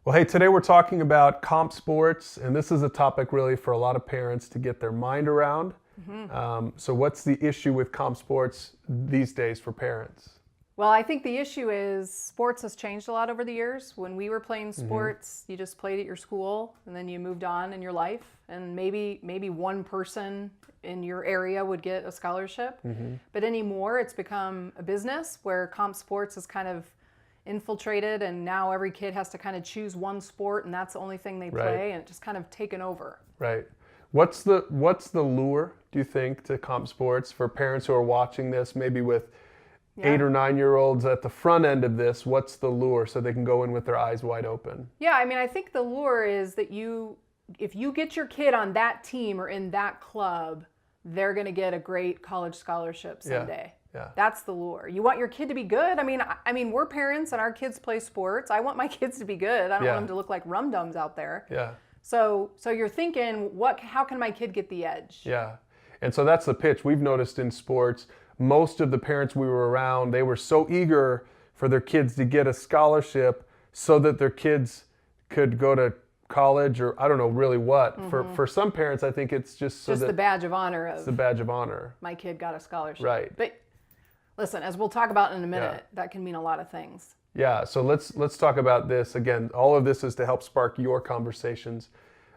Well, hey, today we're talking about comp sports, and this is a topic really for a lot of parents to get their mind around. So what's the issue with comp sports these days for parents? Well, I think the issue is sports has changed a lot over the years. When we were playing sports, you just played at your school and then you moved on in your life, and maybe one person in your area would get a scholarship. But anymore, it's become a business where comp sports is kind of infiltrated, and now every kid has to kind of choose one sport and that's the only thing they play, and it's just kind of taken over. Right. What's the lure, do you think, to comp sports for parents who are watching this, maybe with 8 or 9-year-olds at the front end of this? What's the lure so they can go in with their eyes wide open? Yeah, I mean, I think the lure is that if you get your kid on that team or in that club, they're going to get a great college scholarship someday. Yeah. That's the lure. You want your kid to be good. I mean, we're parents and our kids play sports. I want my kids to be good. I don't want them to look like rum-dums out there. Yeah. So you're thinking, how can my kid get the edge? Yeah. And so that's the pitch. We've noticed in sports, most of the parents we were around, they were so eager for their kids to get a scholarship so that their kids could go to college, or I don't know really what. For some parents, I think it's just the badge of honor. It's the badge of honor. My kid got a scholarship. Right. But listen, as we'll talk about in a minute, that can mean a lot of things. Yeah, so let's talk about this. Again, all of this is to help spark your conversations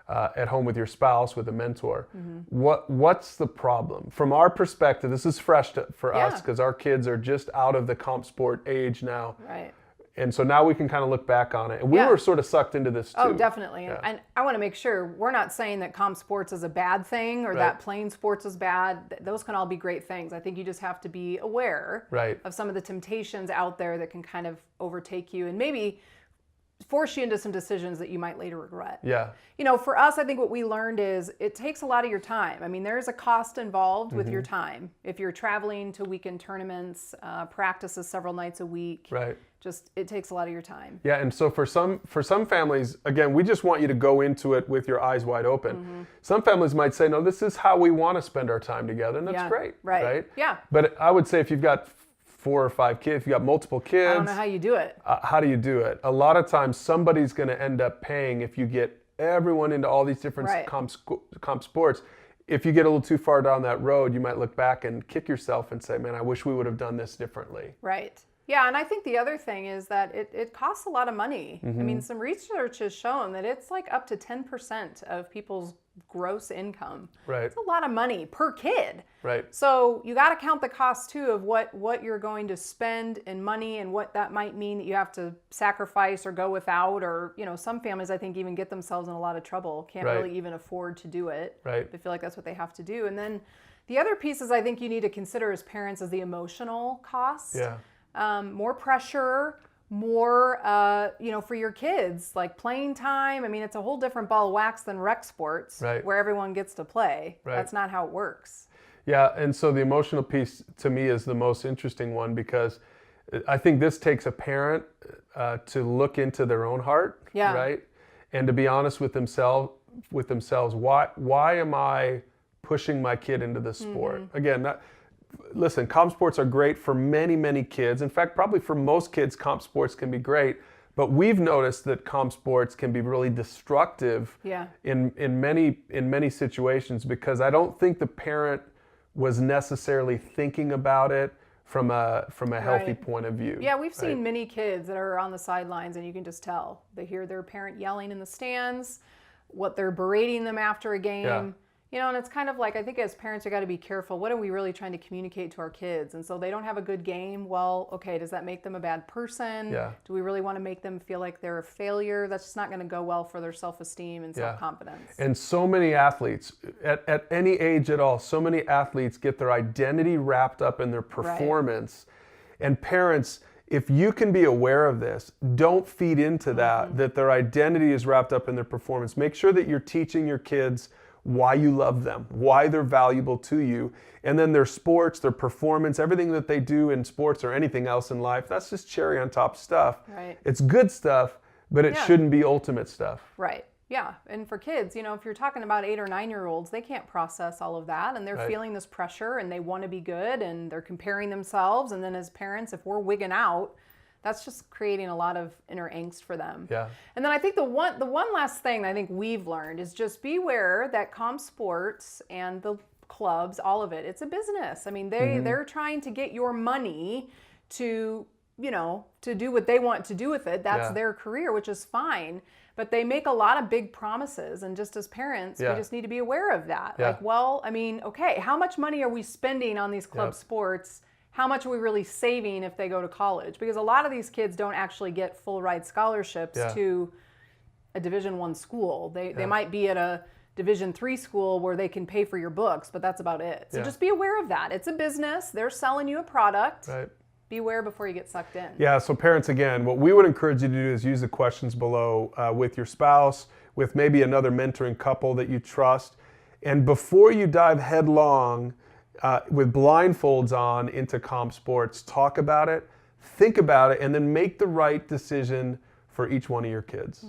at home with your spouse, with a mentor. What's the problem? From our perspective, this is fresh for us because our kids are just out of the comp sport age now. Right. And so now we can kind of look back on it. And we were sort of sucked into this too. Oh, definitely. And I want to make sure we're not saying that comp sports is a bad thing or that playing sports is bad. Those can all be great things. I think you just have to be aware of some of the temptations out there that can kind of overtake you and maybe force you into some decisions that you might later regret. Yeah. You know, for us, I think what we learned is it takes a lot of your time. I mean, there's a cost involved with your time. If you're traveling to weekend tournaments, practices several nights a week, it takes a lot of your time. Yeah, and so for some families, again, we just want you to go into it with your eyes wide open. Some families might say, no, this is how we want to spend our time together, and that's great. Right? Yeah. But I would say if you've got 4 or 5 kids, if you've got multiple kids. I don't know how you do it. How do you do it? A lot of times somebody's going to end up paying if you get everyone into all these different comp sports. If you get a little too far down that road, you might look back and kick yourself and say, man, I wish we would have done this differently. Right. Yeah, and I think the other thing is that it costs a lot of money. I mean, some research has shown that it's like up to 10% of people's gross income. Right. It's a lot of money per kid. Right. So you got to count the cost too of what you're going to spend in money and what that might mean that you have to sacrifice or go without, or, you know, some families I think even get themselves in a lot of trouble, can't really even afford to do it. Right. They feel like that's what they have to do. And then the other pieces I think you need to consider as parents is the emotional cost. Yeah. More pressure, more, for your kids, like playing time. I mean, it's a whole different ball of wax than rec sports where everyone gets to play. That's not how it works. Yeah, and so the emotional piece to me is the most interesting one, because I think this takes a parent to look into their own heart, right? And to be honest with themselves, why am I pushing my kid into this sport? Again, listen, comp sports are great for many, many kids. In fact, probably for most kids, comp sports can be great. But we've noticed that comp sports can be really destructive in many situations, because I don't think the parent was necessarily thinking about it from a healthy point of view. Yeah, we've seen many kids that are on the sidelines, and you can just tell. They hear their parent yelling in the stands, what they're berating them after a game. Yeah. You know, and it's kind of like, I think as parents, you got to be careful. What are we really trying to communicate to our kids? And so they don't have a good game. Well, okay, does that make them a bad person? Yeah. Do we really want to make them feel like they're a failure? That's just not going to go well for their self-esteem and self-confidence. And so many athletes, at any age at all, so many athletes get their identity wrapped up in their performance. And parents, if you can be aware of this, don't feed into that their identity is wrapped up in their performance. Make sure that you're teaching your kids why you love them, why they're valuable to you. And then their sports, their performance, everything that they do in sports or anything else in life, that's just cherry on top stuff. Right. It's good stuff, but it shouldn't be ultimate stuff. Right. Yeah. And for kids, you know, if you're talking about 8 or 9-year-olds, they can't process all of that, and they're feeling this pressure, and they want to be good, and they're comparing themselves. And then as parents, if we're wigging out, that's just creating a lot of inner angst for them. Yeah. And then I think the one last thing I think we've learned is just beware that comp sports and the clubs, all of it, it's a business. I mean, they're trying to get your money to, to do what they want to do with it. That's their career, which is fine. But they make a lot of big promises. And just as parents, we just need to be aware of that. Yeah. Like, well, I mean, okay, how much money are we spending on these club sports? How much are we really saving if they go to college? Because a lot of these kids don't actually get full ride scholarships to a Division I school. They might be at a Division III school where they can pay for your books, but that's about it. So just be aware of that. It's a business. They're selling you a product. Right. Beware before you get sucked in. Yeah, so parents, again, what we would encourage you to do is use the questions below with your spouse, with maybe another mentoring couple that you trust. And before you dive headlong with blindfolds on into comp sports, talk about it, think about it, and then make the right decision for each one of your kids.